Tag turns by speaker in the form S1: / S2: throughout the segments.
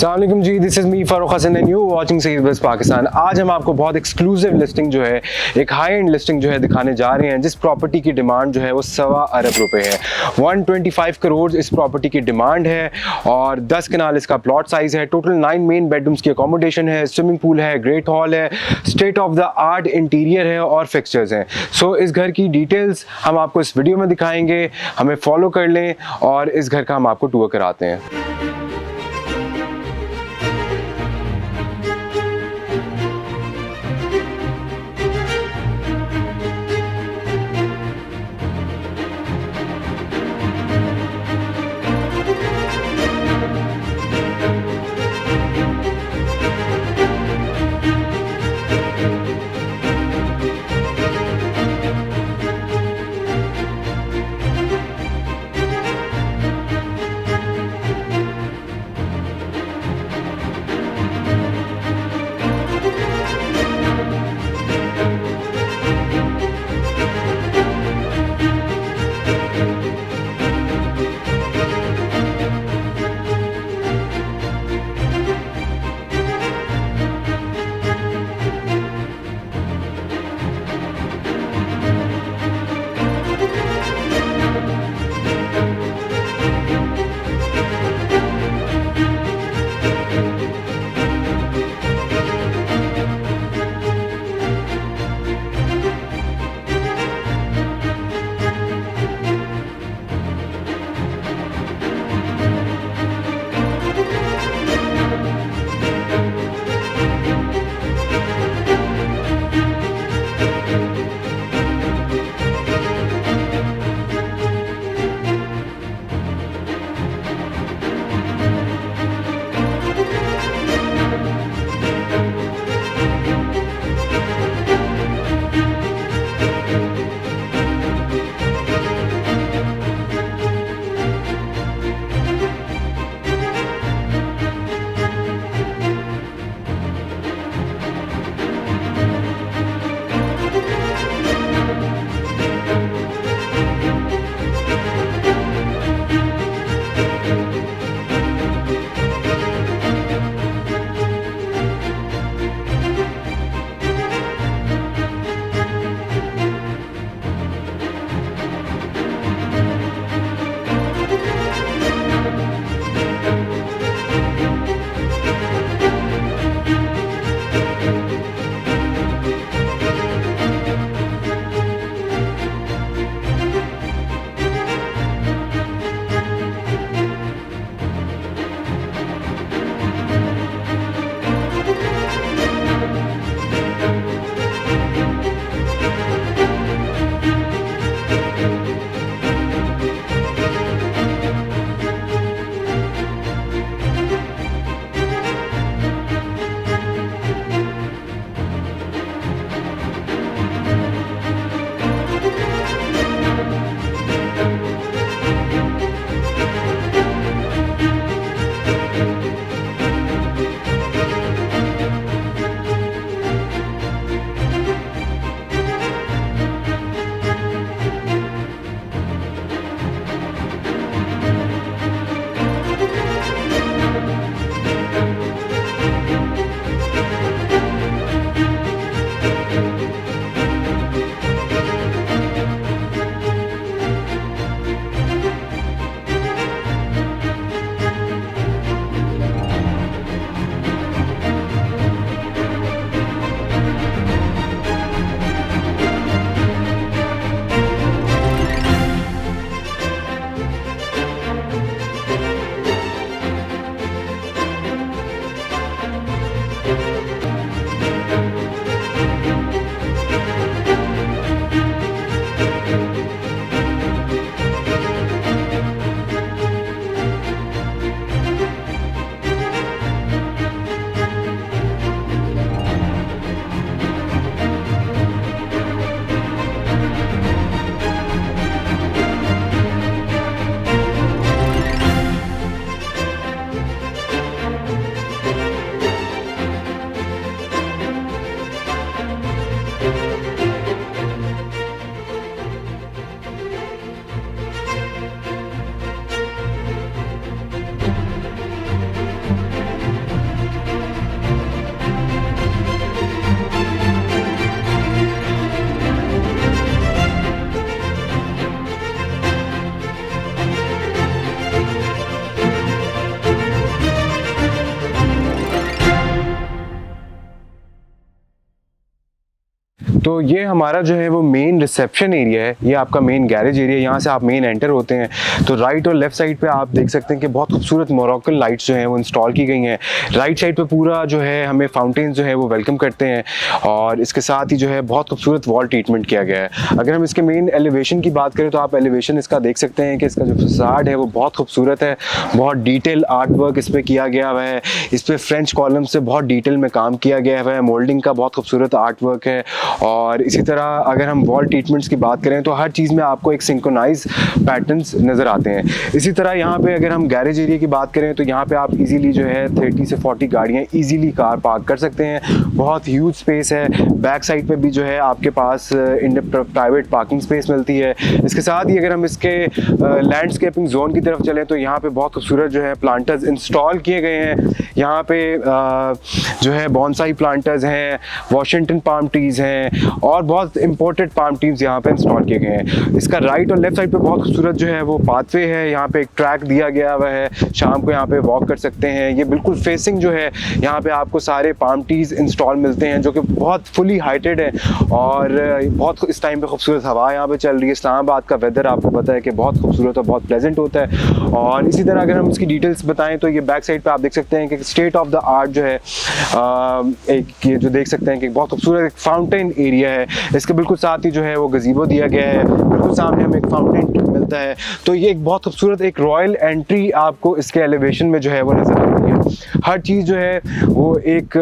S1: अस्सलाम वालेकुम जी, this is me Farooq Hassan and you watching Saeed buzz Pakistan. आज हम आपको बहुत एक्सक्लूसिव लिस्टिंग जो है, एक हाई एंड लिस्टिंग जो है दिखाने जा रहे हैं, जिस प्रॉपर्टी की डिमांड जो है वो 1.25 अरब रुपए है। 125 करोड़ इस प्रॉपर्टी की डिमांड है और 10 कनाल इसका प्लॉट साइज़ है। टोटल 9 मेन बेडरूम्स की अकोमोडेशन है, स्विमिंग पूल है, ग्रेट हॉल है, state of the art interior है और फिक्सचर्स हैं। सो इस घर की डिटेल्स हम आपको इस वीडियो में दिखाएंगे। हमें फॉलो कर लें और इस घर का हम आपको टूर कराते हैं। तो ये हमारा जो है वो मेन रिसेप्शन एरिया है, ये आपका मेन गैरेज एरिया, यहाँ से आप मेन एंटर होते हैं तो राइट और लेफ्ट साइड पे आप देख सकते हैं कि बहुत खूबसूरत मोरक्कन लाइट्स जो हैं वो इंस्टॉल की गई हैं। राइट साइड पे पूरा जो है हमें फाउंटेन जो है वो वेलकम करते हैं और इसके साथ ही जो है बहुत खूबसूरत वॉल ट्रीटमेंट किया गया है। अगर हम इसके मेन एलिवेशन की बात करें तो आप एलिवेशन इसका देख सकते हैं कि इसका जो फसाड है वो बहुत खूबसूरत है, बहुत डिटेल आर्ट वर्क इस पर किया गया हुआ है, इस पर फ्रेंच कॉलम से बहुत डिटेल में काम किया गया हुआ है, मोल्डिंग का बहुत खूबसूरत आर्ट वर्क है। और इसी तरह अगर हम वॉल ट्रीटमेंट्स की बात करें तो हर चीज़ में आपको एक सिंक्रोनाइज पैटर्न्स नज़र आते हैं। इसी तरह यहाँ पे अगर हम गैरेज एरिया की बात करें तो यहाँ पे आप इजीली जो है 30 से 40 गाड़ियाँ इजीली कार पार्क कर सकते हैं, बहुत ह्यूज स्पेस है। बैक साइड पे भी जो है आपके पास प्राइवेट पार्किंग स्पेस मिलती है। इसके साथ ही अगर हम इसके लैंडस्केपिंग जोन की तरफ चलें तो यहाँ पे बहुत खूबसूरत जो है प्लांटर्स इंस्टॉल किए गए हैं। यहाँ पे जो है बॉन्साई प्लांटर्स हैं, वॉशिंगटन पाम ट्रीज हैं और बहुत इंपोर्टेड पाम ट्रीज यहाँ पे इंस्टॉल किए गए हैं। इसका राइट और लेफ्ट साइड पे बहुत खूबसूरत जो है वो पाथवे है, यहाँ पे एक ट्रैक दिया गया हुआ है, शाम को यहाँ पे वॉक कर सकते हैं। ये बिल्कुल फेसिंग जो है यहाँ पे आपको सारे पाम ट्रीज इंस्टॉल मिलते हैं जो कि बहुत फुली हाइटेड है और बहुत इस टाइम पे खूबसूरत हवा यहाँ पे चल रही है। इस्लामाबाद का वेदर आपको पता है कि बहुत खूबसूरत और बहुत प्लेजेंट होता है। और इसी तरह अगर हम इसकी डिटेल्स बताएं तो ये बैक साइड पे आप देख सकते हैं कि स्टेट ऑफ द आर्ट जो है एक ये जो देख सकते हैं कि बहुत खूबसूरत एक फाउंटेन एरिया है। इसके बिल्कुल साथ ही जो है वो गजीबो दिया गया है, बिल्कुल सामने हमें एक फाउंटेन मिलता है। तो ये एक बहुत खूबसूरत एक रॉयल एंट्री आपको इसके एलिवेशन में जो है वो नजर आती है। हर चीज़ जो है वो एक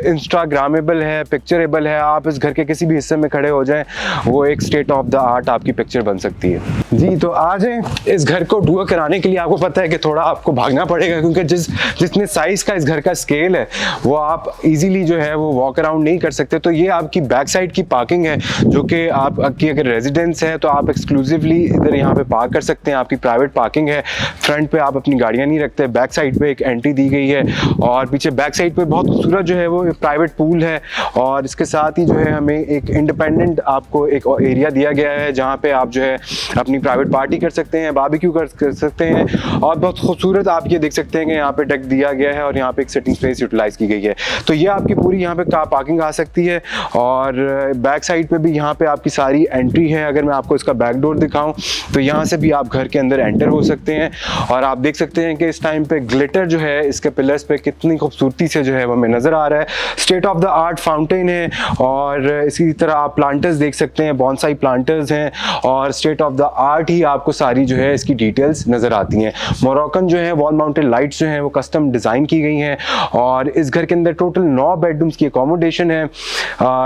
S1: इंस्टाग्रामेबल है, पिक्चरेबल है। आप इस घर के किसी भी हिस्से में खड़े हो जाएं वो एक स्टेट ऑफ द आर्ट आपकी पिक्चर बन सकती है। जी तो आ जाएं, इस घर को टूर कराने के लिए आपको पता है कि थोड़ा आपको भागना पड़ेगा क्योंकि जितने साइज का इस घर का स्केल है वो आप इजीली जो है वो वॉक अराउंड नहीं कर सकते। तो ये आपकी बैक साइड की पार्किंग है जो कि आपकी अगर रेजिडेंस है तो आप एक्सक्लूसिवली इधर यहाँ पे पार्क कर सकते हैं, आपकी प्राइवेट पार्किंग है। फ्रंट पे आप अपनी गाड़ियाँ नहीं रखते, बैक साइड पे एक एंट्री दी गई है और पीछे बैक साइड पे बहुत खूबसूरत जो है वो प्राइवेट पूल है। और इसके साथ ही जो है हमें एक इंडिपेंडेंट आपको एक एरिया दिया गया है जहाँ पे आप जो है अपनी प्राइवेट पार्टी कर सकते हैं, बारबेक्यू कर सकते हैं। और बहुत खूबसूरत आप ये देख सकते हैं कि यहाँ पे डेक दिया गया है और यहाँ पे एक सिटिंग स्पेस यूटिलाइज की गई है। तो ये आपकी पूरी यहाँ पे कार पार्किंग आ सकती है और बैक साइड पे भी यहाँ पे आपकी सारी एंट्री है। अगर मैं आपको इसका बैक डोर दिखाऊं तो यहाँ से भी आप घर के अंदर एंटर हो सकते हैं। और आप देख सकते हैं कि इस टाइम पे ग्लिटर जो है इसके पिलर्स पे कितनी खूबसूरती से जो है वो हमें नजर आ रहा है। State of the art fountain है और इसी तरह आप प्लांटर्स देख सकते हैं, बॉन्साई प्लांटर्स हैं और स्टेट ऑफ द आर्ट ही आपको सारी जो है इसकी डिटेल्स नजर आती हैं। मोरक्कन जो है वॉल माउंटेड लाइट्स जो हैं वो कस्टम डिज़ाइन की गई हैं और इस घर के अंदर टोटल 9 बेडरूम्स की अकोमोडेशन है,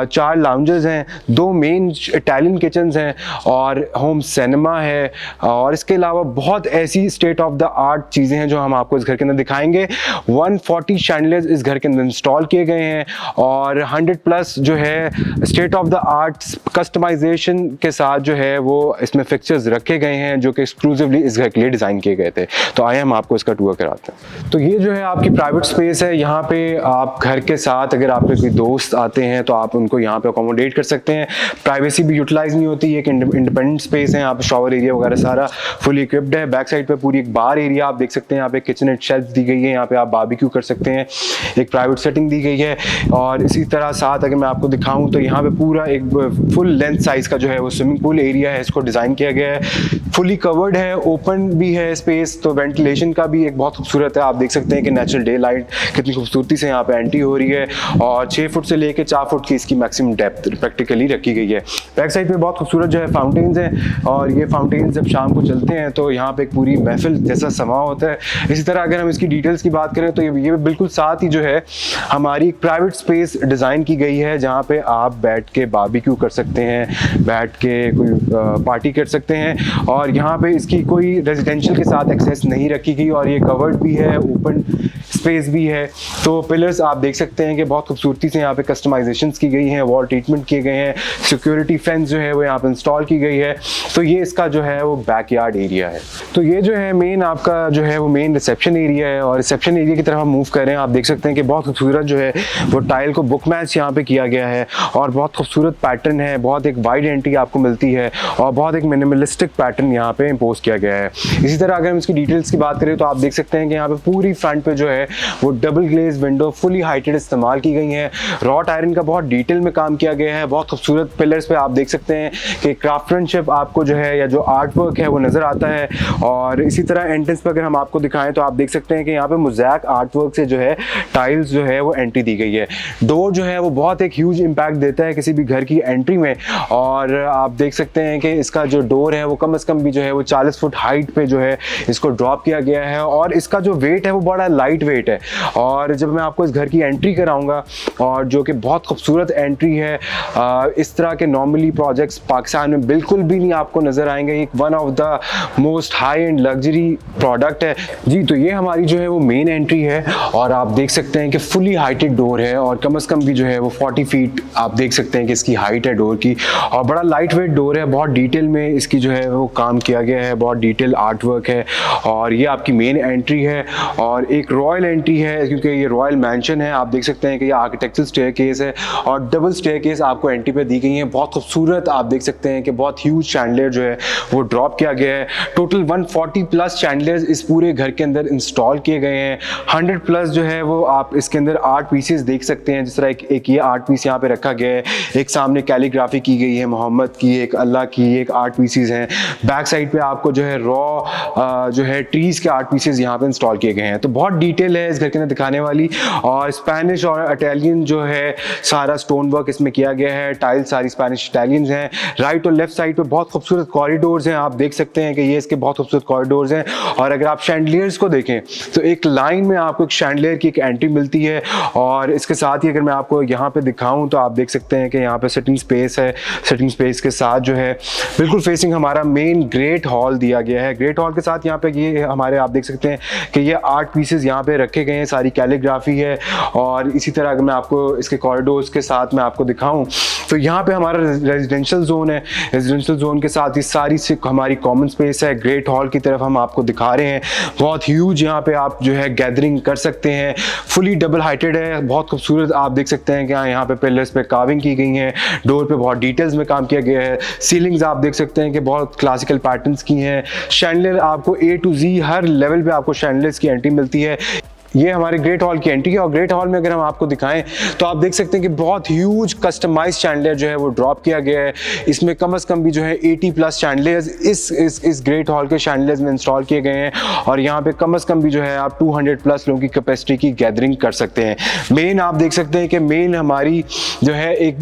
S1: 4 लाउंजेस हैं, 2 मेन इटालियन किचन्स हैं और होम सिनेमा है। और इसके अलावा बहुत ऐसी स्टेट ऑफ द आर्ट चीज़ें हैं जो हम आपको इस घर के अंदर दिखाएंगे। 140 शैंडलियर्स इस घर के अंदर इंस्टॉल किए गए हैं और 100+ जो है state of the art customization के साथ जो है वो इसमें फिक्चर्स रखे गए हैं जो कि एक्सक्लूसिवली इस घर के लिए डिज़ाइन किए गए थे। तो आइए हम आपको इसका टूर कराते हैं। तो ये जो है आपकी प्राइवेट स्पेस है, यहाँ पे आप घर के साथ अगर आपके कोई दोस्त आते हैं तो आप उनको यहाँ पे अकोमोडेट कर सकते हैं। प्राइवेसी भी यूटिलाइज नहीं होती, एक इंडिपेंडेंट स्पेस है। आप शावर एरिया वगैरह सारा फुली इक्विप्ड है। बैक साइड पे पूरी एक बार एरिया आप देख सकते हैं, यहाँ पे किचन शेल्फ दी गई है, यहाँ पे आप बारबेक्यू कर सकते हैं, एक प्राइवेट सेटिंग दी गई है। और इसी तरह साथ अगर मैं आपको दिखाऊं तो यहाँ पे पूरा एक फुल लेंथ साइज का जो है वो स्विमिंग पूल एरिया है, इसको डिज़ाइन किया गया है। फुली कवर्ड है, ओपन भी है स्पेस, तो वेंटिलेशन का भी एक बहुत खूबसूरत है। आप देख सकते हैं कि नेचुरल डे लाइट कितनी खूबसूरती से यहाँ पे एंट्री हो रही है और 6 फुट से लेके 4 फुट की इसकी मैक्सिमम डेप्थ प्रैक्टिकली रखी गई है। बैक साइड पे बहुत खूबसूरत जो है फाउंटेन्स हैं और ये फाउंटेन्स जब शाम को चलते हैं तो यहाँ पे एक पूरी महफिल जैसा समा होता है। इसी तरह अगर हम इसकी डिटेल्स की बात करें तो ये बिल्कुल साथ ही जो है हमारी एक प्राइवेट स्पेस डिज़ाइन की गई है जहाँ पे आप बैठ के बारबेक्यू कर सकते हैं, बैठ के कोई पार्टी कर सकते हैं। और यहाँ पे इसकी कोई रेजिडेंशियल के साथ एक्सेस नहीं रखी गई और ये कवर्ड भी है, ओपन स्पेस भी है। तो पिलर्स आप देख सकते हैं कि बहुत खूबसूरती से यहाँ पे कस्टमाइजेशंस की गई हैं, वॉल ट्रीटमेंट किए गए हैं, सिक्योरिटी फेंस जो है वो यहाँ पे इंस्टॉल की गई है। तो ये इसका जो है वो बैकयार्ड एरिया है। तो ये जो है मेन आपका जो है वो मेन रिसेप्शन एरिया है और रिसेप्शन एरिया की तरफ हम मूव कर रहे हैं। आप देख सकते हैं कि बहुत खूबसूरत जो है वो टाइल को बुक मैच यहाँ पे किया गया है और बहुत खूबसूरत पैटर्न है, बहुत एक वाइड एंट्री आपको मिलती है और बहुत एक मिनिमलिस्टिक पैटर्न यहाँ पे इम्पोज किया गया है। इसी तरह अगर हम इसकी डिटेल्स की बात करें तो आप देख सकते हैं कि यहाँ पे पूरी फ्रंट पे जो है वो double glaze window fully heated इस्तेमाल की गई हैं। रॉट आयरन का बहुत डिटेल में काम किया गया है। बहुत खूबसूरत पिलर्स पे आप देख सकते हैं कि क्राफ्टमैनशिप आपको जो है या जो आर्ट वर्क है वो नज़र आता है। और इसी तरह एंट्रेंस पर अगर हम आपको दिखाएं तो आप देख सकते हैं कि यहाँ पे मोज़ैक आर्ट वर्क से जो है टाइल्स जो है वो एंट्री दी गई है। डोर जो है वो बहुत एक ह्यूज इम्पैक्ट देता है किसी भी घर की एंट्री में। और आप देख सकते हैं कि इसका जो डोर है वो कम से कम भी जो है वो 40 फुट हाइट पे जो है इसको ड्रॉप किया गया है। और इसका जो वेट है वो बड़ा लाइट वेट है। और जब मैं आपको इस घर की एंट्री कराऊंगा, और जो कि बहुत खूबसूरत एंट्री है, इस तरह के नॉर्मली प्रोजेक्ट्स पाकिस्तान में बिल्कुल भी नहीं आपको नज़र आएंगे। एक one of the most high and luxury product है जी। तो ये हमारी जो है वो मेन एंट्री है और आप देख सकते हैं कि फुली हाइटेड डोर है और कम से कम भी जो है वो 40 फीट आप देख सकते हैं कि इसकी हाइट है डोर की। और बड़ा लाइट वेट डोर है, बहुत डिटेल में इसकी जो है वो काम किया गया है, बहुत डिटेल आर्ट वर्क है। और ये आपकी मेन एंट्री है और एक रॉयल एंट्री है क्योंकि ये रॉयल मैंशन है। आप देख सकते हैं कि ये आर्किटेक्चरल स्टेयरकेस है और डबल स्टेयरकेस आपको एंट्री पे दी गई है। बहुत खूबसूरत आप देख सकते हैं कि बहुत ह्यूज शैंडलियर जो है वो ड्रॉप किया गया है। टोटल 140 प्लस शैंडलियर्स इस पूरे घर के अंदर इंस्टॉल किए गए हैं। 100 प्लस जो है वो आप इसके अंदर आर्ट पीसेस देख सकते हैं। जिस तरह एक ये आर्ट पीस यहाँ पे रखा गया है, एक सामने कैलीग्राफी की गई है मोहम्मद की, एक अल्लाह की, एक आर्ट पीसेस हैं। बैक साइड पे आपको जो है रॉ जो है ट्रीज के आर्ट पीसेस यहाँ पे इंस्टॉल किए गए हैं। तो बहुत डिटेल है इस घर के अंदर दिखाने वाली। और स्पेनिश और इटालियन जो है सारा स्टोन वर्क इसमें किया गया है। टाइल्स सारी स्पेनिश इटालियंस हैं। राइट और लेफ्ट साइड पे बहुत खूबसूरत कॉरिडोर्स हैं। आप देख सकते हैं कि ये इसके बहुत खूबसूरत कॉरिडोर्स हैं। और अगर आप शैंडलियर्स को देखें तो एक लाइन में आपको एक शैंडलियर की एक एंट्री मिलती है। और इसके साथ ही अगर मैं आपको यहाँ पे दिखाऊं तो आप देख सकते हैं कि यहाँ पे सिटिंग स्पेस है। सिटिंग स्पेस के साथ जो है बिल्कुल फेसिंग हमारा मेन ग्रेट हॉल दिया गया है। ग्रेट हॉल के साथ यहाँ पे ये हमारे आप देख सकते हैं कि ये आर्ट पीसेस यहाँ पे रखे गए हैं, सारी कैलीग्राफी है। और इसी तरह अगर मैं आपको इसके कॉरिडोर्स के साथ मैं आपको दिखाऊं तो यहाँ पे हमारा रेजिडेंशियल जोन है। रेजिडेंशियल जोन के साथ ही सारी हमारी कॉमन स्पेस है। ग्रेट हॉल की तरफ हम आपको दिखा रहे हैं। बहुत ह्यूज यहाँ पे आप जो है गैदरिंग कर सकते हैं। फुली डबल हाइटेड है, बहुत खूबसूरत आप देख सकते हैं कि यहाँ पे पिलर्स पे कार्विंग की गई है। डोर पे बहुत डिटेल्स में काम किया गया है। सीलिंग्स आप देख सकते हैं कि बहुत क्लासिकल पैटर्न्स की हैं। शैंडलियर आपको A to Z her level पे आपको शैंडलियर्स की एंट्री मिलती है। ये हमारे ग्रेट हॉल की एंट्री है। और ग्रेट हॉल में अगर हम आपको दिखाएं तो आप देख सकते हैं कि बहुत ह्यूज कस्टमाइज्ड शैंडलियर जो है वो ड्रॉप किया गया है। इसमें कम से कम भी जो है 80 प्लस शैंडलियर्स इस ग्रेट हॉल के शैंडलियर्स में इंस्टॉल किए गए हैं। और यहाँ पे कम से कम भी जो है आप 200 प्लस लोगों की कैपेसिटी की गैदरिंग कर सकते हैं। मेन आप देख सकते हैं कि मेन हमारी जो है एक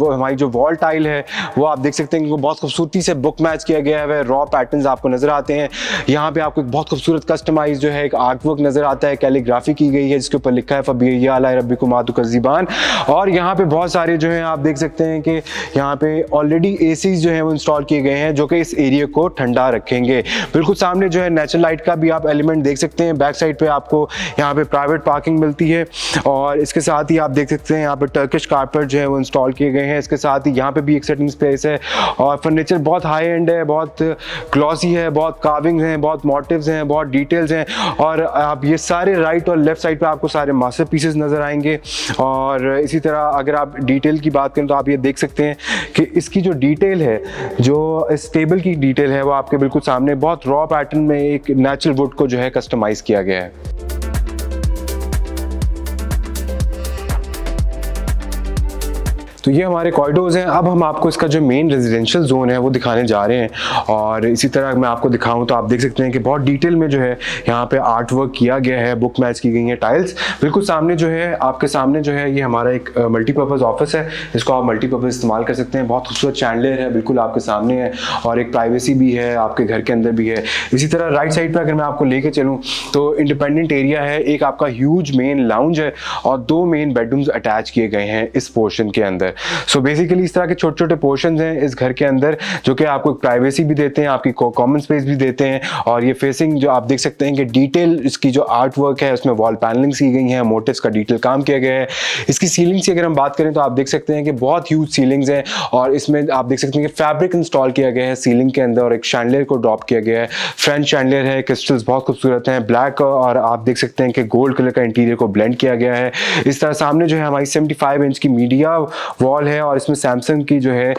S1: हमारी जो वॉल टाइल है वो आप देख सकते हैं कि बहुत खूबसूरती से बुक मैच किया गया है। रॉ पैटर्न्स आपको नजर आते हैं। यहाँ पे आपको एक बहुत खूबसूरत कस्टमाइज जो है एक आर्ट वर्क नजर आता है, कैलीग्राफी की गई है जिसके ऊपर लिखा है फबिया अला रब्बिकुम आतुकज़िबान। और यहाँ पे बहुत सारे जो हैं आप देख सकते हैं कि यहाँ पे ऑलरेडी एसीज जो हैं वो इंस्टॉल किए गए हैं जो कि इस एरिया को ठंडा रखेंगे। बिल्कुल सामने जो है नेचुरल लाइट का भी आप एलिमेंट देख सकते हैं। बैक साइड पे आपको यहाँ पे प्राइवेट पार्किंग मिलती है। और इसके साथ ही आप देख सकते हैं यहाँ पे टर्किश कारपेट जो है वो इंस्टॉल किए गए हैं। इसके साथ ही यहाँ पे भी एक सेटिंग स्पेस है। और फर्नीचर बहुत हाई एंड है, बहुत ग्लॉसी है, बहुत कार्विंग हैं, बहुत मोटिव्स हैं, बहुत डिटेल्स हैं। और आप ये सारे राइट और लेफ्ट साइड पे आपको सारे मास्टर पीसेस नजर आएंगे। और इसी तरह अगर आप डिटेल की बात करें तो आप ये देख सकते हैं कि इसकी जो डिटेल है, जो इस टेबल की डिटेल है वो आपके बिल्कुल सामने बहुत रॉ पैटर्न में एक नेचुरल वुड को जो है कस्टमाइज किया गया है। तो ये हमारे कॉरिडोर्स हैं। अब हम आपको इसका जो मेन रेजिडेंशियल जोन है वो दिखाने जा रहे हैं। और इसी तरह मैं आपको दिखाऊं तो आप देख सकते हैं कि बहुत डिटेल में जो है यहाँ पे आर्ट वर्क किया गया है, बुक मैच की गई है टाइल्स। बिल्कुल सामने जो है आपके सामने जो है ये हमारा एक मल्टीपर्पज़ ऑफिस है, इसको आप मल्टीपर्पज़ इस्तेमाल कर सकते हैं। बहुत खूबसूरत शैंडलियर है, बिल्कुल आपके सामने है और एक प्राइवेसी भी है, आपके घर के अंदर भी है। इसी तरह राइट साइड पर अगर मैं आपको लेके चलूँ तो इंडिपेंडेंट एरिया है, एक आपका ह्यूज मेन लाउंज है और 2 मेन बेडरूम्स अटैच किए गए हैं इस पोर्शन के अंदर। सो बेसिकली इस तरह के छोटे छोटे पोर्शंस हैं इस घर के अंदर जो कि आपको प्राइवेसी भी देते हैं, आपकी कॉमन स्पेस भी देते हैं। और ये फेसिंग जो आप देख सकते हैं कि डिटेल इसकी जो आर्ट वर्क है उसमें वॉल पैनलिंग्स की गई हैं, मोटिव्स का डिटेल काम किया गया है। इसकी सीलिंग्स की अगर हम बात करें तो आप देख सकते हैं कि बहुत ह्यूज सीलिंग्स हैं और इसमें आप देख सकते हैं कि फैब्रिक इंस्टॉल किया गया है सीलिंग के अंदर और एक शैंडलियर को ड्रॉप किया गया है। फ्रेंच शैंडलियर है, क्रिस्टल्स बहुत खूबसूरत हैं, ब्लैक और आप देख सकते हैं कि गोल्ड कलर का इंटीरियर को ब्लेंड किया गया है। इस तरह सामने जो है हमारी 75 इंच की मीडिया वॉल है और इसमें सैमसंग की जो है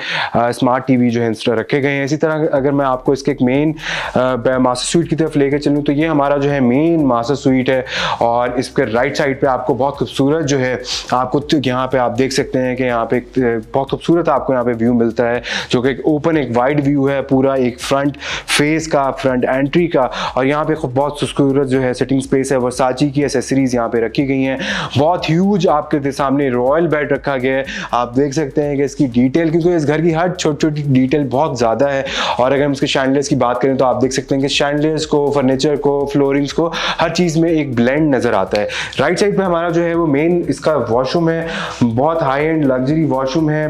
S1: स्मार्ट टीवी जो है इंस्टॉल रखे गए हैं। इसी तरह अगर मैं आपको इसके एक मेन मास्टर स्वीट की तरफ लेकर चलूँ तो ये हमारा जो है मेन मास्टर स्वीट है और इसके राइट साइड पे आपको बहुत खूबसूरत जो है आपको यहाँ पे आप देख सकते हैं कि यहाँ पे बहुत खूबसूरत आपको यहाँ पे व्यू मिलता है, जो कि एक ओपन एक वाइड व्यू है पूरा एक फ्रंट फेस का, फ्रंट एंट्री का। और यहाँ पे बहुत खूबसूरत जो है सिटिंग स्पेस है, वर्साची की एसेसरीज यहाँ पे रखी गई हैं। बहुत ह्यूज आपके सामने रॉयल बेड रखा गया है। आप देख सकते हैं कि इसकी डिटेल, क्योंकि इस घर की हर छोटी छोटी डिटेल बहुत ज़्यादा है। और अगर हम इसके शैंडलियर्स की बात करें तो आप देख सकते हैं कि शैंडलियर्स को, फर्नीचर को, फ्लोरिंग्स को, हर चीज़ में एक ब्लेंड नज़र आता है। राइट साइड पे हमारा जो है वो मेन इसका वॉशरूम है, बहुत हाई एंड लग्जरी वॉशरूम है।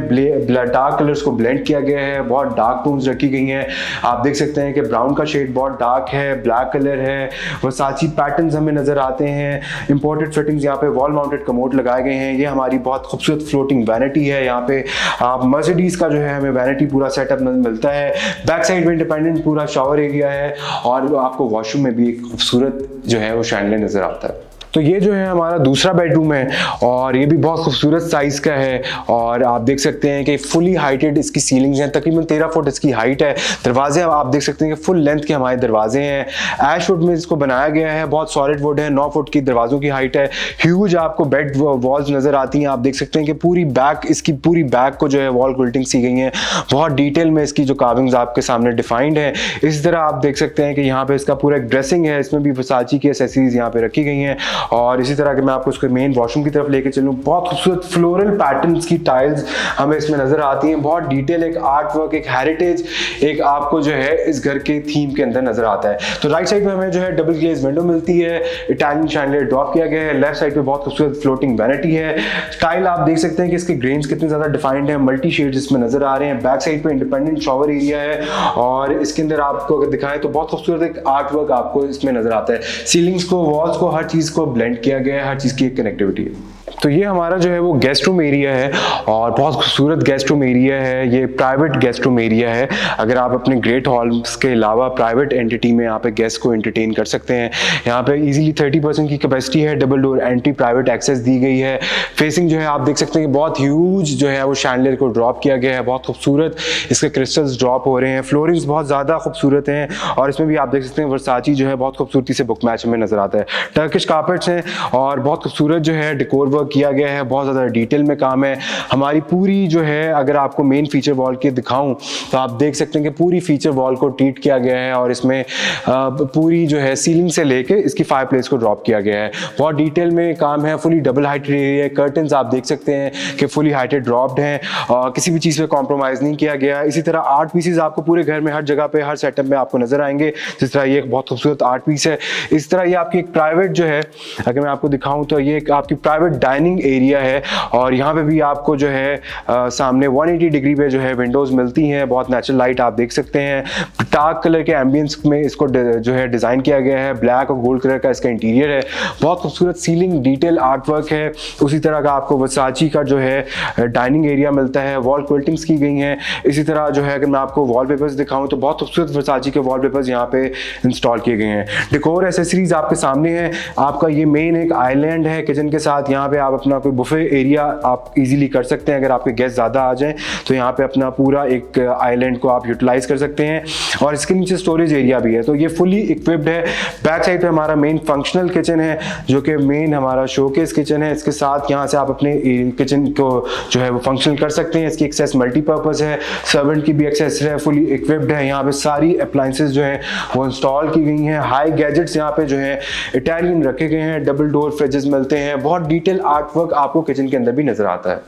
S1: डार्क कलर्स को ब्लेंड किया गया है, बहुत डार्क टोन्स रखी गई हैं। आप देख सकते हैं कि ब्राउन का शेड बहुत डार्क है, ब्लैक कलर है, वर्साची पैटर्न्स हमें नज़र आते हैं। इंपोर्टेड फिटिंग्स यहाँ पे वॉल माउंटेड कमोड लगाए गए हैं। ये हमारी बहुत खूबसूरत फ्लोटिंग वैनिटी है। यहाँ पे आप मर्सिडीज का जो है हमें वैनिटी पूरा सेटअप मिलता है। बैक साइड में इंडिपेंडेंट पूरा शावर एरिया है और आपको वॉशरूम में भी एक खूबसूरत जो है वो शैंडलियर नज़र आता है। तो ये जो है हमारा दूसरा बेडरूम है और ये भी बहुत खूबसूरत साइज़ का है और आप देख सकते हैं कि फुली हाइटेड इसकी सीलिंग्स हैं, तकरीबन 13 फुट इसकी हाइट है। दरवाजे आप देख सकते हैं कि फुल लेंथ के हमारे दरवाजे हैं। ऐश वुड में इसको बनाया गया है, बहुत सॉलिड वुड है, 9 फुट की दरवाजों की हाइट है। ह्यूज आपको बेड वॉल्स नज़र आती हैं। आप देख सकते हैं कि पूरी बैक, इसकी पूरी बैक को जो है वॉल क्विल्टिंग सी गई है। बहुत डिटेल में इसकी जो कार्विंग्स आपके सामने डिफाइंड है। इस तरह आप देख सकते हैं कि यहाँ पे इसका पूरा एक ड्रेसिंग है, इसमें भी वर्साची की एसेसरीज यहाँ पे रखी गई हैं। और इसी तरह अगर मैं आपको उसके मेन वॉशरूम की तरफ लेके चलूँ, बहुत खूबसूरत फ्लोरल पैटर्न्स की टाइल्स हमें इसमें नजर आती हैं। बहुत डिटेल, एक आर्ट वर्क, एक हेरिटेज, एक आपको जो है इस घर के थीम के अंदर नजर आता है। तो राइट साइड में हमें जो है डबल ग्लेज विंडो मिलती है, इटालियन शैंडलियर ड्रॉप किया गया है। लेफ्ट साइड पे बहुत खूबसूरत फ्लोटिंग वैनिटी है। टाइल आप देख सकते हैं कि इसके ग्रेन्स कितने ज्यादा डिफाइंड है, मल्टी शेड्स इसमें नजर आ रहे हैं। बैक साइड पे इंडिपेंडेंट शॉवर एरिया है और इसके अंदर आपको अगर दिखाएं तो बहुत खूबसूरत एक आर्ट वर्क आपको इसमें नजर आता है। सीलिंग्स को, वॉल्स को, हर चीज को ब्लेंड किया गया है, हर चीज की एक कनेक्टिविटी है। तो ये हमारा जो है वो गेस्ट रूम एरिया है और बहुत खूबसूरत गेस्ट रूम एरिया है। ये प्राइवेट गेस्ट रूम एरिया है। अगर आप अपने ग्रेट हॉल्स के अलावा प्राइवेट एंटिटी में यहाँ पे गेस्ट को एंटरटेन कर सकते हैं। यहाँ पे इजीली 30% की कैपेसिटी है, double door anti private access दी गई है। फेसिंग जो है आप देख सकते हैं कि बहुत ह्यूज जो है वो शैंडलियर को ड्रॉप किया गया है, बहुत खूबसूरत इसके क्रिस्टल्स ड्रॉप हो रहे हैं। फ्लोरिंग्स बहुत ज़्यादा खूबसूरत हैं और इसमें भी आप देख सकते हैं वर्साची जो है बहुत खूबसूरती से बुक मैच में नजर आता है। टर्किश कार्पेट्स हैं और बहुत खूबसूरत जो है डेकोर वर्क किया गया है, बहुत ज़्यादा डिटेल में काम है। हमारी पूरी जो है, अगर आपको मेन फीचर वॉल के दिखाऊं तो आप देख सकते हैं कि पूरी फीचर वॉल को ट्रीट किया गया है और इसमें पूरी जो है सीलिंग से लेके इसकी फायर प्लेस को ड्रॉप किया गया है। बहुत डिटेल में काम है, फुली डबल हाइटेड एरिया है। कर्टन्स आप देख सकते हैं कि फुली हाइटेड ड्रॉप्ड हैं और किसी भी चीज़ पे कॉम्प्रोमाइज़ नहीं किया गया। इसी तरह आर्ट पीसेज आपको पूरे घर में हर जगह पे, हर सेटअप में आपको नजर आएंगे। जिस तरह ये एक बहुत खूबसूरत आर्ट पीस है। इस तरह ये आपकी एक प्राइवेट जो है, अगर मैं आपको दिखाऊं तो ये आपकी प्राइवेट डाइनिंग एरिया है और यहाँ पे भी आपको जो है सामने 180 डिग्री पे जो है विंडोज मिलती हैं। बहुत नेचुरल लाइट आप देख सकते हैं। डार्क कलर के एम्बियंस में इसको जो है डिज़ाइन किया गया है। ब्लैक और गोल्ड कलर का इसका इंटीरियर है। बहुत खूबसूरत सीलिंग डिटेल आर्ट वर्क है। उसी तरह का आपको वर्साची का जो है डाइनिंग एरिया मिलता है। वॉल क्विल्टिंग्स की गई हैं। इसी तरह जो है अगर मैं आपको वॉलपेपर्स दिखाऊं तो बहुत खूबसूरत वर्साची के वॉलपेपर्स यहाँ पे इंस्टॉल किए गए हैं। डेकोर एसेसरीज आपके सामने है। आपका ये मेन एक आइलैंड है किचन के साथ। यहाँ पे आप अपना कोई बुफे एरिया आप इजीली कर सकते हैं। अगर आपके गेस्ट ज़्यादा आ जाएं तो यहाँ पे अपना पूरा एक आइलैंड को आप यूटिलाइज कर सकते हैं और इसके नीचे स्टोरेज एरिया भी है। तो ये फुली इक्विप्ड है। बैक साइड पे हमारा मेन फंक्शनल किचन है जो कि मेन हमारा शोकेस किचन है। इसके साथ यहाँ से आप अपने किचन को जो है वो फंक्शनल कर सकते हैं। इसकी एक्सेस मल्टीपर्पज़ है, सर्वेंट की भी एक्सेस है, फुली इक्विप्ड है। यहाँ पे सारी अप्लायंसेस जो है वो इंस्टॉल की गई हैं। हाई गैजेट्स यहाँ पे जो है इटालियन रखे गए हैं। डबल डोर फ्रिजेस मिलते हैं। बहुत डिटेल आर्ट वर्क आपको किचन के अंदर भी नजर आता है।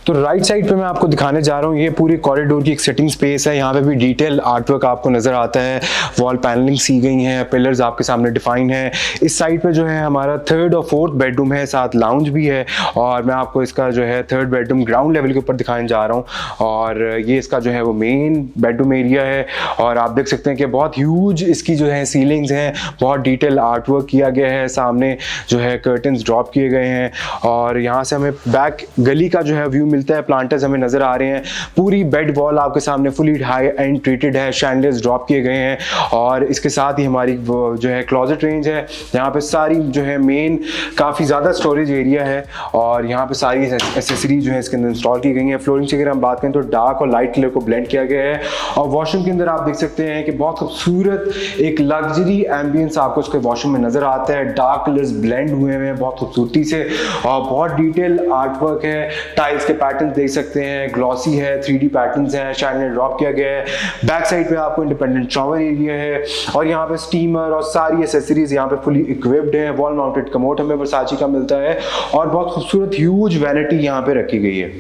S1: तो राइट साइड पे मैं आपको दिखाने जा रहा हूँ, ये पूरी कॉरिडोर की एक सिटिंग स्पेस है। यहाँ पे भी डिटेल आर्ट वर्क आपको नजर आता है। वॉल पैनलिंग सी गई हैं, पिलर्स आपके सामने डिफाइन है। इस साइड पे जो है हमारा थर्ड और फोर्थ बेडरूम है, साथ लाउंज भी है और मैं आपको इसका जो है थर्ड बेडरूम ग्राउंड लेवल के ऊपर दिखाने जा रहा हूँ और ये इसका जो है वो मेन बेडरूम एरिया है। और आप देख सकते हैं कि बहुत ह्यूज इसकी जो है सीलिंग्स हैं, बहुत डिटेल आर्ट वर्क किया गया है। सामने जो है कर्टन्स ड्रॉप किए गए हैं और यहाँ से हमें बैक गली का जो है व्यू मिलता है, प्लांटर्स हमें नज़र आ रहे हैं। पूरी बेड वॉल आपके सामने फुली हाई एंड ट्रीटेड है, शैंडलियर्स ड्रॉप किए गए हैं। और इसके साथ ही हमारी जो है क्लोजेट रेंज है, यहाँ पे सारी जो है मेन काफ़ी ज़्यादा स्टोरेज एरिया है और यहाँ पे सारी एसेसरीज जो है इसके अंदर इंस्टॉल की गई हैं। फ्लोरिंग की अगर हम बात करें तो डार्क और लाइट कलर को ब्लेंड किया गया है। और वॉशरूम के अंदर आप देख सकते हैं कि बहुत खूबसूरत एक लग्जरी एम्बियंस आपको उसके वॉशरूम में नजर आता है। डार्क कलर्स ब्लेंड हुए हैं बहुत खूबसूरती से और बहुत डिटेल आर्ट वर्क है। टाइल्स के पैटर्न देख सकते हैं, ग्लॉसी है, 3D पैटर्न्स हैं, शैंडलियर ड्रॉप किया गया है। बैक साइड पे आपको इंडिपेंडेंट शॉवर एरिया है और यहाँ पे स्टीमर और सारी एसेसरीज यहाँ पे फुली इक्विप्ड है। वॉल माउंटेड कमोड हमें वर्साची का मिलता है और बहुत खूबसूरत ह्यूज वैनिटी यहाँ पे रखी गई है।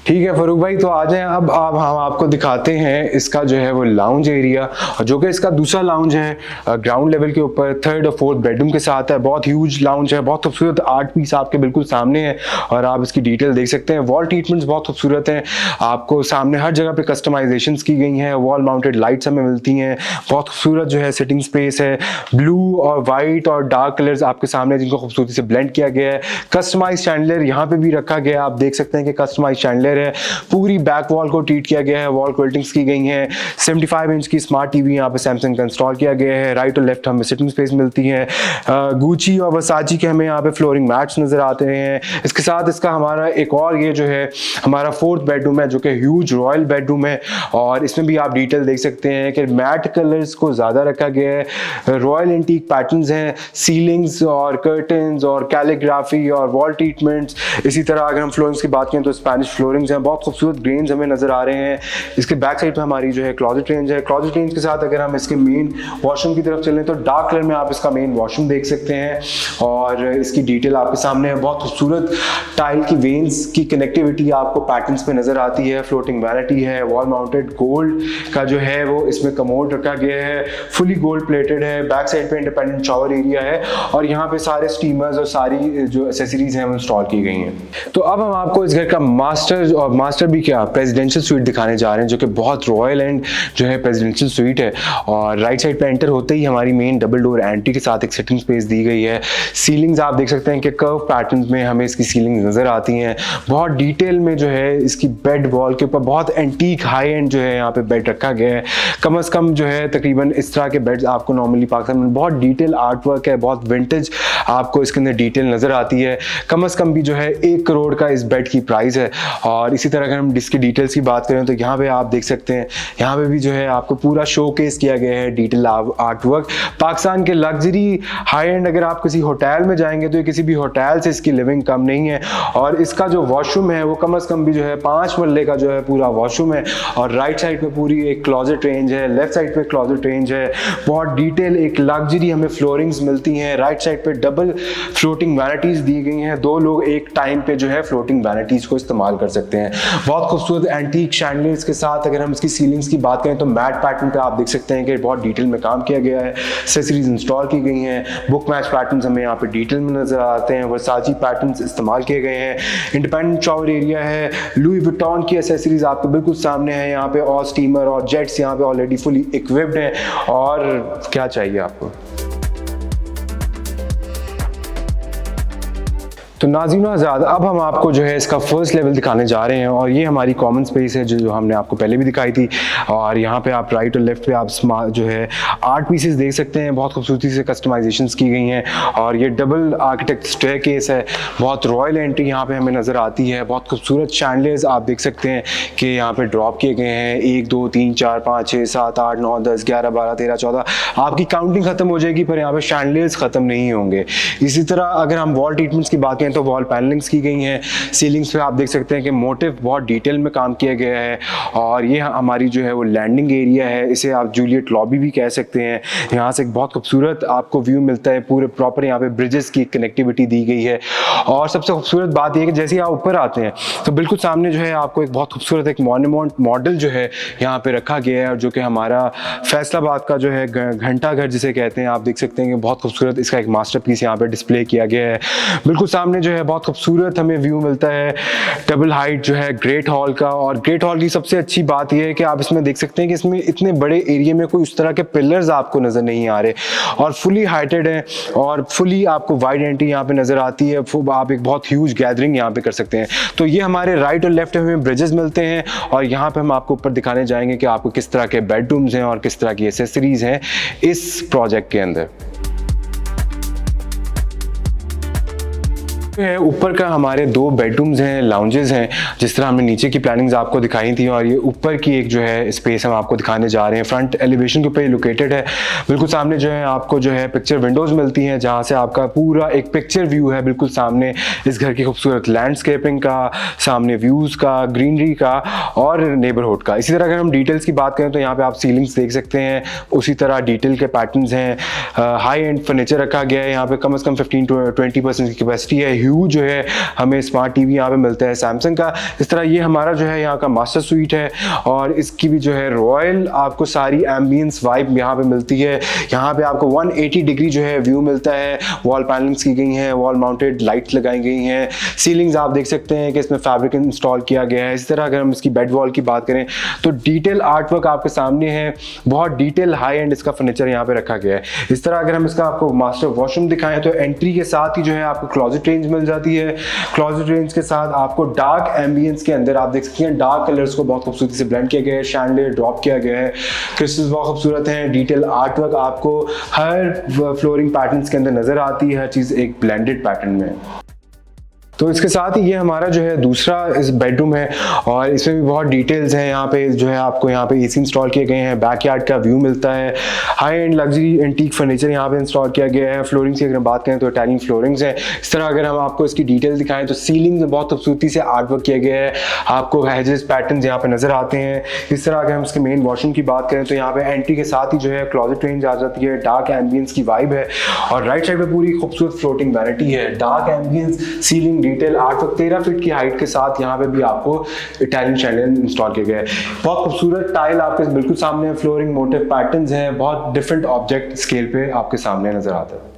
S1: ठीक है फारूक भाई, तो आ जाएं अब हम आपको दिखाते हैं इसका जो है वो लाउंज एरिया, जो कि इसका दूसरा लाउंज है ग्राउंड लेवल के ऊपर, 3rd और 4th बेडरूम के साथ है। बहुत ह्यूज लाउंज है, बहुत खूबसूरत आर्ट पीस आपके बिल्कुल सामने है और आप इसकी डिटेल देख सकते हैं। वॉल ट्रीटमेंट्स बहुत खूबसूरत हैं, आपको सामने हर जगह पे कस्टमाइजेशन की गई हैं। वॉल माउंटेड लाइट्स हमें मिलती हैं, बहुत खूबसूरत जो है सिटिंग स्पेस है। ब्लू और वाइट और डार्क कलर्स आपके सामने जिनको खूबसूरती से ब्लेंड किया गया है। कस्टमाइज शैंडलियर यहाँ पे भी रखा गया है, आप देख सकते हैं कि कस्टमाइज शैंडलियर है। पूरी बैक वॉल को ट्रीट किया गया है, वॉल क्विल्टिंग्स की गई हैं। 75 इंच की स्मार्ट टीवी यहाँ पे सैमसंग का इंस्टॉल किया गया है। राइट और लेफ्ट हमें सिटिंग स्पेस मिलती है। गुची और वर्साची के हमें यहाँ पे फ्लोरिंग मैट्स नजर आते हैं। इसके साथ इसका हमारा एक और ये जो है हमारा 4th बेडरूम है जो कि ह्यूज रॉयल बेडरूम है और इसमें भी आप डिटेल देख सकते हैं कि मैट कलर्स को ज्यादा रखा गया है। रॉयल एंटीक पैटर्न्स हैं, सीलिंग्स और कर्टन्स और कैलीग्राफी और वॉल ट्रीटमेंट्स। इसी तरह अगर हम फ्लोरिंग्स की बात करें तो स्पेनिश फ्लोरिंग्स हैं, बहुत खूबसूरत ग्रेन्स हमें नजर आ रहे हैं। इसके बैक साइड पे हमारी जो है क्लोजेट रेंज है। क्लोजेट रेंज के साथ अगर हम इसके मेन वॉशरूम की तरफ चलें तो डार्क कलर में आप इसका मेन वॉशरूम देख सकते हैं और इसकी डिटेल आपके सामने है। बहुत खूबसूरत टाइल की वेन्स की कनेक्टिविटी आपको पैटर्न्स पे नजर आती है। फ्लोटिंग वैनिटी है, वॉल माउंटेड गोल्ड का जो है वो इसमें कमोड रखा गया है, फुली गोल्ड प्लेटेड है। बैक साइड पे इंडिपेंडेंट शॉवर एरिया है और यहाँ पे सारे स्टीमर्स और सारी जो एसेसरीज हैं वो इंस्टॉल की गई हैं। तो अब हम आपको इस घर का मास्टर भी क्या प्रेसिडेंशियल स्वीट दिखाने जा रहे हैं जो कि बहुत रॉयल एंड जो है प्रेसिडेंशियल स्वीट है। और राइट साइड पे एंटर होते ही हमारी मेन डबल डोर एंट्री के साथ एक सिटिंग स्पेस दी गई है। सीलिंग्स आप देख सकते हैं कि कर्व पैटर्न्स में हमें इसकी सीलिंग नजर आती हैं। बहुत डिटेल में जो है इसकी बेड वॉल के ऊपर बहुत एंटीक हाई एंड जो है यहाँ पे बेड रखा गया है। कम से कम जो है तकरीबन इस तरह के बेड्स आपको नॉर्मली पाकिस्तान में बहुत डिटेल आर्ट वर्क है, बहुत विंटेज आपको इसके अंदर डिटेल नजर आती है। कम से कम भी जो है 1 करोड़ का इस बेड की प्राइस है। और इसी तरह अगर हम इसकी डिटेल्स की बात करें तो यहाँ पे आप देख सकते हैं, यहाँ पे भी जो है आपको पूरा शोकेस किया गया है डिटेल आर्ट वर्क। पाकिस्तान के लग्जरी हाई एंड अगर आप किसी होटल में जाएंगे तो ये किसी भी होटल से इसकी लिविंग कम नहीं है। और इसका जो वॉशरूम है वो कम से कम भी जो है 5 मरले का जो है पूरा वॉशरूम है और राइट साइड पे पूरी एक क्लोजेट रेंज है, लेफ्ट साइड पे क्लोजेट रेंज है। बहुत डिटेल एक लग्जरी हमें फ्लोरिंग्स मिलती हैं। राइट साइड पे डबल फ्लोटिंग वैनिटीज दी गई हैं, 2 लोग एक टाइम पे जो है फ्लोटिंग वैनिटीज को इस्तेमाल कर सकते हैं। बहुत खूबसूरत एंटीक शैंडलियर्स के साथ अगर हम इसकी सीलिंग्स की बात करें तो मैट पैटर्न पे आप देख सकते हैं कि बहुत डिटेल में काम किया गया है। एक्सेसरीज इंस्टॉल की गई हैं, बुक मैच पैटर्न्स हमें यहाँ पे डिटेल में नजर आते हैं। वर्साची पैटर्न्स इस्तेमाल किए गए हैं। इंडिपेंडेंट शॉवर एरिया है, लुई विटॉन की एक्सेसरीज आपको बिल्कुल सामने है यहाँ पे और स्टीमर और जेट्स यहाँ पे ऑलरेडी फुली इक्विप्ड हैं। और क्या चाहिए आपको। तो नाज़रीन आज़ाद, अब हम आपको जो है इसका फर्स्ट लेवल दिखाने जा रहे हैं और ये हमारी कॉमन स्पेस है जो हमने आपको पहले भी दिखाई थी। और यहाँ पे आप राइट और लेफ्ट पे आप जो है आर्ट पीसेस देख सकते हैं, बहुत खूबसूरती से कस्टमाइजेशंस की गई हैं। और ये डबल आर्किटेक्ट स्टेयरकेस है, बहुत रॉयल एंट्री यहाँ पे हमें नज़र आती है। बहुत खूबसूरत शैंडलियर्स आप देख सकते हैं कि यहाँ पे ड्रॉप किए गए हैं। 1 2 3 4 5 6 7 8 9 10 11 12 13 14 आपकी काउंटिंग खत्म हो जाएगी पर यहाँ पे शैंडलियर्स खत्म नहीं होंगे। इसी तरह अगर हम वॉल ट्रीटमेंट्स की बात करें तो वॉल पैनलिंग्स की गई हैं। सीलिंग्स पे आप देख सकते हैं कि मोटिव बहुत डिटेल में काम किया गया है। और ये हमारी जो है वो लैंडिंग एरिया है, इसे आप जूलियट लॉबी भी कह सकते हैं। यहाँ से एक बहुत खूबसूरत आपको व्यू मिलता है, पूरे प्रॉपर यहाँ पे ब्रिजेस की कनेक्टिविटी दी गई है। और सबसे खूबसूरत बात यह है कि जैसे आप ऊपर आते हैं तो बिल्कुल सामने जो है आपको एक बहुत खूबसूरत एक मॉन्यूमेंट मॉडल जो है यहाँ पे रखा गया है, जो कि हमारा फैसलाबाद का जो है घंटा घर जिसे कहते हैं। आप देख सकते हैं कि बहुत खूबसूरत इसका एक मास्टरपीस यहाँ पे डिस्प्ले किया गया है। बिल्कुल सामने जो है बहुत खूबसूरत हमें व्यू मिलता है डबल हाइट जो है ग्रेट हॉल का। और ग्रेट हॉल की सबसे अच्छी बात यह है कि आप इसमें देख सकते हैं कि इसमें इतने बड़े एरिया में कोई उस तरह के पिलर्स आपको नज़र नहीं आ रहे और फुली हाइटेड है और फुली आपको वाइड एंट्री यहाँ पे नज़र आती है। आप एक बहुत ह्यूज गैदरिंग यहाँ पे कर सकते हैं। तो ये हमारे राइट और लेफ्ट में हमें ब्रिजेस मिलते हैं और यहाँ पे हम आपको ऊपर दिखाने जाएंगे कि आपको किस तरह के बेडरूम्स हैं और किस तरह की एसेसरीज हैं इस प्रोजेक्ट के अंदर। है ऊपर का हमारे 2 बेडरूम्स हैं, लाउंजेस हैं, जिस तरह हमने नीचे की प्लानिंग्स आपको दिखाई थी। और ये ऊपर की एक जो है स्पेस हम आपको दिखाने जा रहे हैं। फ्रंट एलिवेशन के ऊपर लोकेटेड है। बिल्कुल सामने जो है आपको जो है पिक्चर विंडोज मिलती हैं जहां से आपका पूरा एक पिक्चर व्यू है बिल्कुल सामने इस घर की खूबसूरत लैंडस्केपिंग का, सामने व्यूज का, ग्रीनरी का और नेबरहुड का। इसी तरह अगर हम डिटेल्स की बात करें तो यहाँ पे आप सीलिंग्स देख सकते हैं, उसी तरह डिटेल के पैटर्न्स हैं। हाई एंड फर्नीचर रखा गया है। यहाँ पे कम से कम 15-20% की कैपेसिटी है। जो है हमें स्मार्ट टीवी यहाँ पे मिलता है सैमसंग का। इस तरह ये हमारा जो है यहाँ का मास्टर स्वीट है और इसकी भी जो है रॉयल आपको सारी एम्बियंस वाइब यहाँ पे मिलती है। यहाँ पे आपको 180 डिग्री जो है व्यू मिलता है। वॉल पैनलिंग्स की गई हैं, वॉल माउंटेड लाइट्स लगाई गई हैं। सीलिंग्स आप देख सकते हैं कि इसमें फैब्रिक इंस्टॉल किया गया है। इस तरह अगर हम इसकी बेड वॉल की बात करें तो डिटेल आर्ट वर्क आपके सामने है। बहुत डिटेल हाई एंड इसका फर्नीचर यहाँ पे रखा गया है। इस तरह अगर हम इसका आपको मास्टर वॉशरूम दिखाएं तो एंट्री के साथ ही जो है आपको क्लोजेट रेंज मिल जाती है। क्लोजेट रेंज के साथ आपको डार्क एम्बियंस के अंदर आप देख सकते हैं डार्क कलर्स को बहुत खूबसूरती से ब्लेंड किया गया है। शैंडलियर ड्रॉप किया गया है। क्रिस्टल्स बहुत खूबसूरत हैं। डिटेल आर्ट वर्क आपको हर फ्लोरिंग पैटर्न्स के अंदर नजर आती है। हर चीज एक ब्लेंडेड पैटर्न में। तो इसके साथ ही ये हमारा जो है दूसरा इस बेडरूम है और इसमें भी बहुत डिटेल्स हैं। यहाँ पे जो है आपको यहाँ पे एसी इंस्टॉल किए गए हैं। बैकयार्ड का व्यू मिलता है। High and luxury antique furniture यहाँ पे इंस्टॉल किया गया है। फ्लोरिंग्स की अगर हम बात करें तो इटालियन फ्लोरिंग्स हैं। इस तरह अगर हम आपको इसकी डिटेल दिखाएं तो सीलिंग में बहुत खूबसूरती से आर्ट वर्क किया गया है। आपको हैजेस पैटर्न यहाँ पे नजर आते हैं। इस तरह अगर हम इसके मेन वॉशरूम की बात करें तो यहाँ पे एंट्री के साथ ही जो है क्लोजेट रेंज आ जाती है। डार्क एम्बियंस की वाइब है और राइट साइड पे पूरी खूबसूरत फ्लोटिंग वैनिटी है। Dark ambience, ceiling detail art work 13 feet की हाइट के साथ यहाँ पे भी आपको इटालियन शैंडलियर इंस्टॉल किया गया है। बहुत खूबसूरत टाइल आपके बिल्कुल सामने, फ्लोरिंग मोटिव पैटर्न्स हैं। बहुत डिफरेंट ऑब्जेक्ट स्केल पे आपके सामने नजर आता है।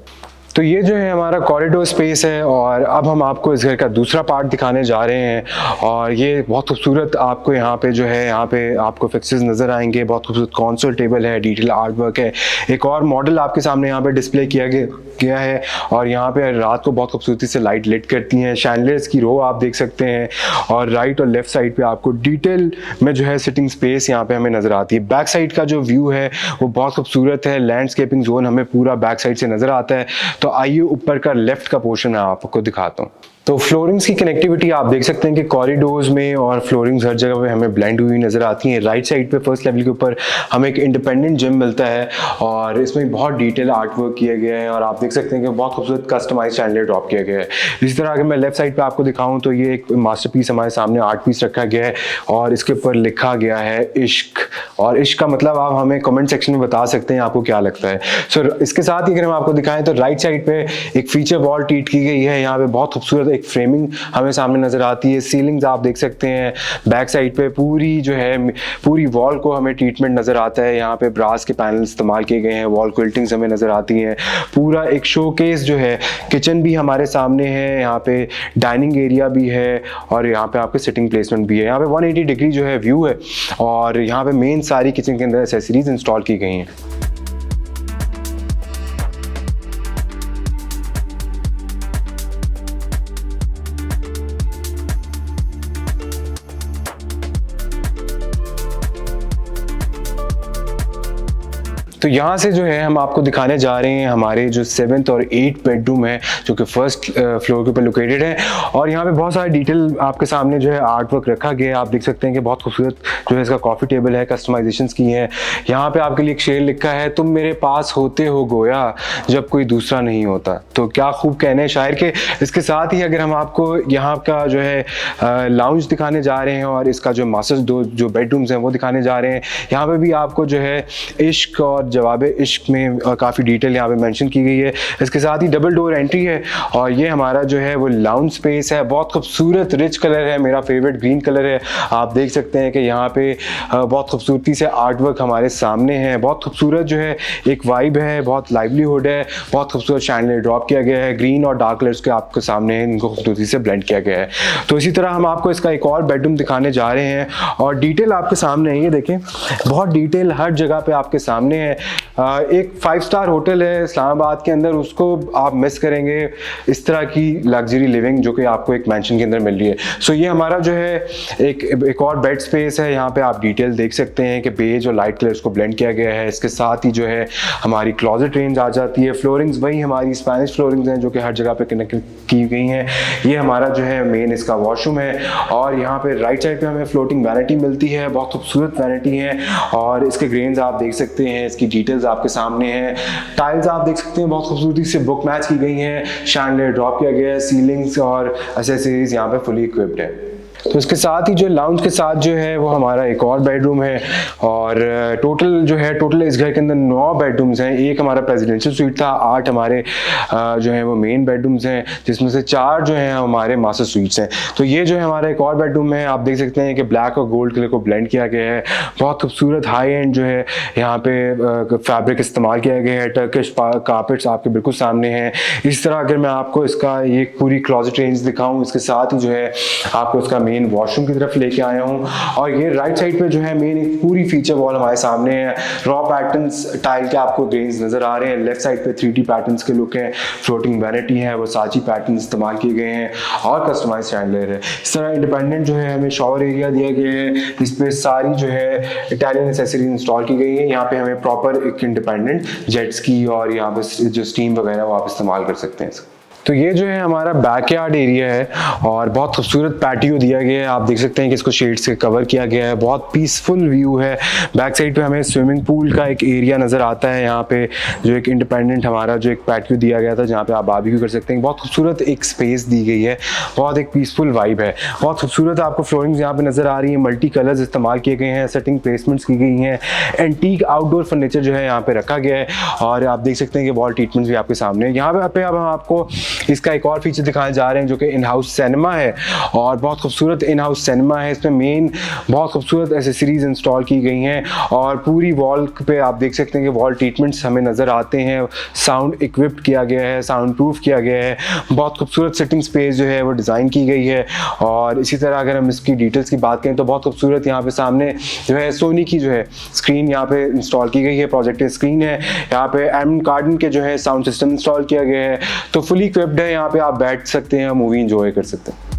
S1: तो ये जो है हमारा कॉरिडोर स्पेस है और अब हम आपको इस घर का दूसरा पार्ट दिखाने जा रहे हैं। और ये बहुत खूबसूरत आपको यहाँ पे जो है यहाँ पे आपको फिक्सेस नज़र आएंगे। बहुत खूबसूरत कंसोल टेबल है, डिटेल आर्ट वर्क है। एक और मॉडल आपके सामने यहाँ पे डिस्प्ले किया गया है और यहाँ पे रात को बहुत खूबसूरती से लाइट लिट करती हैं। शैंडलियर्स की रो आप देख सकते हैं और राइट और लेफ्ट साइड पे आपको डिटेल में जो है सिटिंग स्पेस यहाँ पे हमें नज़र आती है। बैक साइड का जो व्यू है वो बहुत खूबसूरत है। लैंडस्केपिंग जोन हमें पूरा बैक साइड से नज़र आता है। तो आइए ऊपर का लेफ्ट का पोर्शन मैं आपको दिखाता हूँ। तो फ्लोरिंग्स की कनेक्टिविटी आप देख सकते हैं कि कॉरिडोर्स में और फ्लोरिंग्स हर जगह पे हमें ब्लेंड हुई नजर आती हैं। राइट साइड पे फर्स्ट लेवल के ऊपर हमें एक इंडिपेंडेंट जिम मिलता है और इसमें बहुत डिटेल आर्ट वर्क किया गया है और आप देख सकते हैं कि बहुत खूबसूरत कस्टमाइज शैंडलियर ड्रॉप किया गया है। इसी तरह अगर मैं लेफ्ट साइड पे आपको दिखाऊं तो ये एक मास्टरपीस हमारे सामने आर्ट पीस रखा गया है और इसके ऊपर लिखा गया है इश्क। और इश्क का मतलब आप हमें कमेंट सेक्शन में बता सकते हैं आपको क्या लगता है। सो इसके साथ ही अगर हम आपको दिखाएं तो राइट साइड पे एक फीचर वॉल ट्रीट की गई है। यहाँ पे बहुत खूबसूरत एक फ्रेमिंग हमें सामने नजर आती है। सीलिंग्स आप देख सकते हैं। बैक साइड पे पूरी जो है पूरी वॉल को हमें ट्रीटमेंट नजर आता है। यहाँ पे ब्रास के पैनल इस्तेमाल किए गए हैं। वॉल क्विल्टिंग्स हमें नजर आती हैं। पूरा एक शोकेस जो है, किचन भी हमारे सामने है। यहाँ पे डाइनिंग एरिया भी है और यहाँ पे आपके सिटिंग प्लेसमेंट भी है। यहाँ पे 180 डिग्री जो है व्यू है और यहाँ पे मेन सारी किचन के अंदर एक्सेसरीज इंस्टॉल की गई हैं। तो यहाँ से जो है हम आपको दिखाने जा रहे हैं हमारे जो 7th और 8th बेडरूम है जो कि फर्स्ट फ्लोर के ऊपर लोकेटेड है। और यहाँ पे बहुत सारे डिटेल आपके सामने जो है आर्ट वर्क रखा गया है। आप देख सकते हैं कि बहुत खूबसूरत जो है इसका कॉफ़ी टेबल है, कस्टमाइजेशंस की हैं। यहाँ पे आपके लिए एक शेर लिखा है, तुम मेरे पास होते हो गोया जब कोई दूसरा नहीं होता। तो क्या खूब कहने हैं शायर के। इसके साथ ही अगर हम आपको यहाँ का जो है लाउंज दिखाने जा रहे हैं और इसका जो मास्टर जो बेडरूम्स हैं वो दिखाने जा रहे हैं। यहाँ पे भी आपको जो है इश्क और जवाब इश्क में काफ़ी डिटेल यहाँ पे मेंशन की गई है। इसके साथ ही डबल डोर एंट्री है और ये हमारा जो है वो लाउंज स्पेस है। बहुत खूबसूरत रिच कलर है, मेरा फेवरेट ग्रीन कलर है। आप देख सकते हैं कि यहाँ पे बहुत खूबसूरती से आर्ट वर्क हमारे सामने है। बहुत खूबसूरत जो है एक वाइब है, बहुत लाइवलीहुड है, बहुत खूबसूरत शैंडलियर ड्रॉप किया गया है। ग्रीन और डार्क कलर्स के आपके सामने है, इनको खूबसूरती से ब्लेंड किया गया है। तो इसी तरह हम आपको इसका एक और बेडरूम दिखाने जा रहे हैं और डिटेल आपके सामने है। ये देखें, बहुत डिटेल हर जगह पे आपके सामने है। एक 5 स्टार होटल है इस्लामाबाद के अंदर, उसको आप मिस करेंगे इस तरह की लग्जरी लिविंग जो कि आपको एक मैंशन के अंदर मिल रही है। सो ये हमारा जो है एक और बेड स्पेस है। यहाँ पे आप डिटेल देख सकते हैं कि बेज और लाइट कलर्स को ब्लेंड किया गया है। इसके साथ ही जो है हमारी क्लोजेट रेंज आ जाती है। फ्लोरिंग्स वही हमारी स्पेनिश फ्लोरिंग्स हैं जो कि हर जगह पे कनेक्ट की गई हैं। ये हमारा जो है मेन इसका वॉशरूम है और यहाँ पे राइट साइड पे हमें फ्लोटिंग वैनिटी मिलती है। बहुत खूबसूरत वैनिटी है और इसके ग्रेन्स आप देख सकते हैं, इसकी डिटेल्स आपके सामने हैं। टाइल्स आप देख सकते हैं बहुत खूबसूरती से बुक मैच की गई हैं। शैंडलियर ड्रॉप किया गया है। सीलिंग्स और एक्सेसरीज यहाँ पे फुली इक्विप्ड है। तो इसके साथ ही जो लाउंज के साथ जो है वो हमारा एक और बेडरूम है और टोटल इस घर के अंदर 9 बेडरूम्स हैं। एक हमारा प्रेसिडेंशियल स्वीट था, 8 हमारे जो है वो मेन बेडरूम्स हैं, जिसमें से 4 जो हैं हमारे मास्टर स्वीट्स हैं। तो ये जो है हमारा एक और बेडरूम है। आप देख सकते हैं कि ब्लैक और गोल्ड कलर को ब्लेंड किया गया है। बहुत खूबसूरत हाई एंड जो है यहाँ पे फैब्रिक इस्तेमाल किया गया है। टर्किश कारपेट्स आपके बिल्कुल सामने हैं। इस तरह अगर मैं आपको इसका एक पूरी क्लॉजेट रेंज दिखाऊँ, इसके साथ ही जो है आपको इसका मेन वॉशरूम की तरफ लेके आया हूँ और ये राइट साइड पे जो है मेन एक पूरी फीचर वॉल हमारे सामने है। रॉ पैटर्न्स टाइल के आपको ग्रेन्स नजर आ रहे हैं। लेफ्ट साइड पे 3D पैटर्न्स के लुक हैं। फ्लोटिंग वैनिटी है, वो साची पैटर्न इस्तेमाल किए गए हैं और कस्टमाइज शैंडलियर है। इस तरह इंडिपेंडेंट जो है हमें शॉवर एरिया दिया गया है। इस पे सारी जो है इटालियन एक्सेसरीज इंस्टॉल की गई है। यहाँ पे हमें प्रॉपर एक इंडिपेंडेंट जेट्स की और यहाँ पे जो स्टीम वगैरह वो आप इस्तेमाल कर सकते हैं। तो ये जो है हमारा बैकयार्ड एरिया है और बहुत खूबसूरत पैटियो दिया गया है। आप देख सकते हैं कि इसको शेड से कवर किया गया है। बहुत पीसफुल व्यू है। बैक साइड पे हमें स्विमिंग पूल का एक एरिया नज़र आता है। यहाँ पे जो एक इंडिपेंडेंट हमारा जो एक पैटियो दिया गया था जहाँ पे आप बारबेक्यू कर सकते हैं। बहुत खूबसूरत एक स्पेस दी गई है। बहुत एक पीसफुल वाइब है। बहुत खूबसूरत आपको फ्लोरिंग्स यहाँ पे नज़र आ रही है। मल्टी कलर्स इस्तेमाल किए गए हैं। सेटिंग प्लेसमेंट्स की गई हैं। एंटीक आउटडोर फर्नीचर जो है यहाँ पे रखा गया है और आप देख सकते हैं कि वॉल ट्रीटमेंट्स भी आपके सामने है। यहाँ पे अब हम आपको इसका एक और फीचर दिखाने जा रहे हैं जो कि इन हाउस सिनेमा है और बहुत खूबसूरत इन हाउस सिनेमा है। इसमें मेन बहुत खूबसूरत एक्सेसरीज इंस्टॉल की गई हैं और पूरी वॉल पे आप देख सकते हैं कि वॉल ट्रीटमेंट्स हमें नज़र आते हैं। साउंड इक्विप्ड किया गया है, साउंड प्रूफ किया गया है। बहुत खूबसूरत सिटिंग स्पेस जो है वो डिज़ाइन की गई है और इसी तरह अगर हम इसकी डिटेल्स की बात करें तो बहुत खूबसूरत यहाँ पे सामने जो है सोनी की जो है स्क्रीन यहाँ पे इंस्टॉल की गई है। प्रोजेक्टर स्क्रीन है। यहाँ पे एम कार्डन के जो है साउंड सिस्टम इंस्टॉल किया गया है। तो फुली इक्विप्ड है। यहाँ पे आप बैठ सकते हैं, मूवी एंजॉय कर सकते हैं।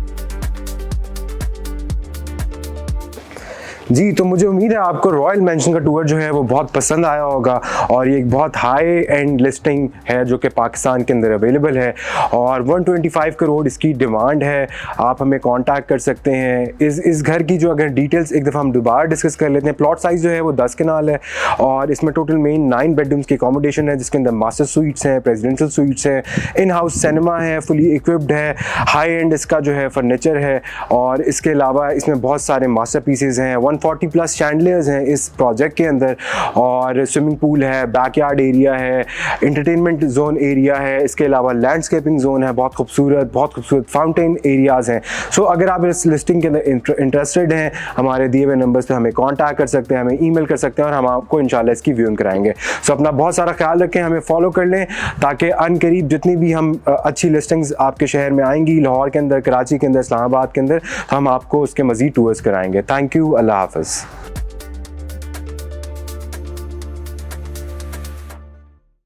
S1: जी, तो मुझे उम्मीद है आपको रॉयल मैंशन का टूर जो है वो बहुत पसंद आया होगा और ये एक बहुत हाई एंड लिस्टिंग है जो कि पाकिस्तान के अंदर अवेलेबल है और 125 करोड़ इसकी डिमांड है। आप हमें कांटेक्ट कर सकते हैं। इस घर की जो अगर डिटेल्स एक दफ़ा हम दोबारा डिस्कस कर लेते हैं। प्लॉट साइज़ जो है वो 10 कनाल है और इसमें टोटल मेन 9 बेडरूम्स की अकोमोडेशन है जिसके अंदर मास्टर स्वीट्स हैं, प्रेसिडेंशियल स्वीट्स हैं, इन हाउस सिनेमा है, फुली इक्विप्ड है, हाई एंड इसका जो है फर्नीचर है और इसके अलावा इसमें बहुत सारे मास्टर पीसेज हैं। 140+ शैंडलियर्स हैं इस प्रोजेक्ट के अंदर और स्विमिंग पूल है, बैकयार्ड एरिया है, इंटरटेनमेंट जोन एरिया है, इसके अलावा लैंडस्केपिंग जोन है, बहुत खूबसूरत फाउंटेन एरियाज़ हैं। सो अगर आप इस लिस्टिंग के अंदर इंटरेस्टेड हैं, हमारे दिए हुए नंबर्स पे हमें कांटेक्ट कर सकते हैं, हमें ईमेल कर सकते हैं और हम आपको इंशाल्लाह इसकी व्यूइंग कराएंगे। सो अपना बहुत सारा ख्याल रखें, हमें फॉलो कर लें ताकि अनकरीब जितनी भी हम अच्छी लिस्टिंग्स आपके शहर में आएंगी, लाहौर के अंदर, कराची के अंदर, इस्लामाबाद के अंदर, तो हम आपको उसके मज़ीद टूर्स कराएंगे। Thank you. अल्लाह हाफ़िज़।